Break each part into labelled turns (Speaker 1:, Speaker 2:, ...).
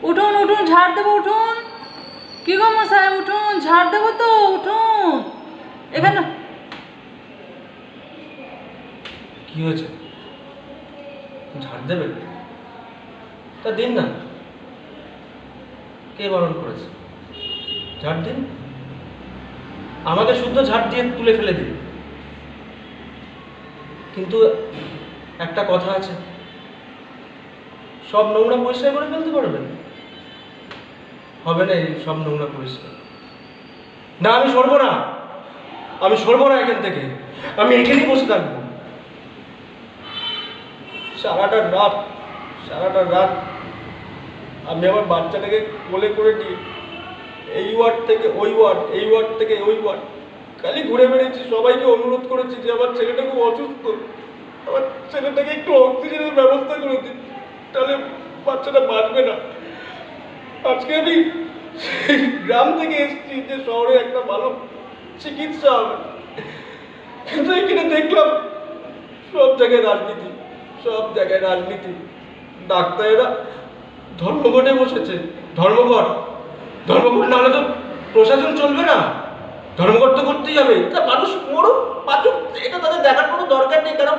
Speaker 1: উঠুন উঠুন, ঝাড় দেবো, উঠুন। কি গো মশাই, উঠুন, ঝাড় দেবো তো, উঠুন। এখানে
Speaker 2: কি হয়েছে? ঝাড় দেবে? তা দিন না, কে বারণ করেছে? ঝাড় দিন, আমাকে শুদ্ধ ঝাড় দিয়ে তুলে ফেলে দিন। কিন্তু একটা কথা আছে, সব নোংরা পরিষ্কার করে ফেলতে পারবেন? হবে না এই সব নোংরা পরিষ্কার। না, আমি সরবো না, আমি সরবো না এখান থেকে, আমি এখানেই বসে থাকবো সারাটা রাত। সারাটা রাত আমি আমার বাচ্চাটাকে কোলে করে নিয়ে এই ওয়ার্ড থেকে ওই ওয়ার্ড, এই ওয়ার্ড থেকে ওই ওয়ার্ড খালি ঘুরে বেড়েছি। সবাইকে অনুরোধ করেছি যে আমার ছেলেটা খুব অসুস্থ, আমার ছেলেটাকে একটু অক্সিজেনের ব্যবস্থা করে দিন, তাহলে বাচ্চাটা বাঁচবে না। আজকে আমি সেই গ্রাম থেকে এসেছি যে শহরে একটা ভালো চিকিৎসা হবে, কিন্তু এখানে দেখলাম সব জায়গায় রাজনীতি, সব জায়গায় রাজনীতি। ডাক্তারেরা ধর্মঘটে বসেছে। ধর্মঘট, ধর্মঘট না হলে তো প্রশাসন চলবে না, ধর্মঘট তো করতেই হবে। তা মানুষ মরুক বাঁচুক, এটা তাদের দেখার কোনো দরকার নেই, কারণ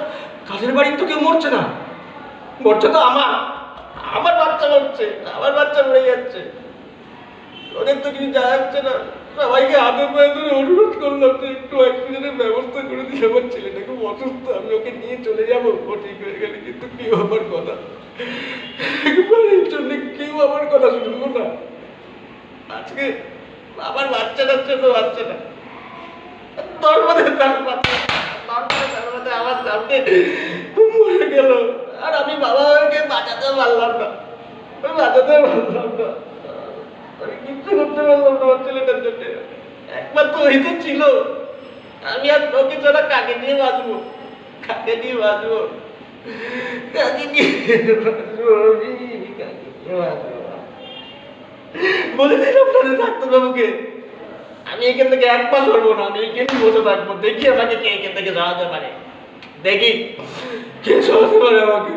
Speaker 2: কাজের বাড়ির তো কেউ মরছে না, মরছে তো আমার বাচ্চা মরছে, আমার বাচ্চা মরে যাচ্ছে, ওদের তো কিছু যায় যাচ্ছে না। সবাইকে হাতে পায়ে ধরে অনুরোধ করলাম যে একটু অক্সিজেনের ব্যবস্থা করে দিই, আমার ছেলেটা খুব অসুস্থ, আমি ওকে নিয়ে চলে যাবো, ও ঠিক হয়ে গেলে। কিন্তু কেউ আমার কথা, একবারের জন্য কেউ আমার কথা শুনবো না। আজকে আমার বাচ্চা টাচ্চা তো বাচ্চা না, আমার সামনে মরে গেল, আর আমি বাবা মাকে বাঁচাতে পারলাম না, আমি বাঁচাতে পারলাম না, আমি কিচ্ছু করতে পারলাম না আমার ছেলেটার জন্য। একমাত্র ওই তো ছিল, আমি আর ওকে ছাড়া কাকে নিয়ে বাঁচবো, কাকে নিয়ে বাঁচবো, কাকে নিয়ে বাঁচবো, কাকে নিয়ে বাঁচবো। বলে দিন আপনাদের ডাক্তারবাবুকে আমি এখান থেকে এক পা সরবো না, আমি এখানেই বসে থাকবো, দেখি আমাকে কে এখান থেকে সরাতে পারে, দেখি কে সরাতে পারে আমাকে।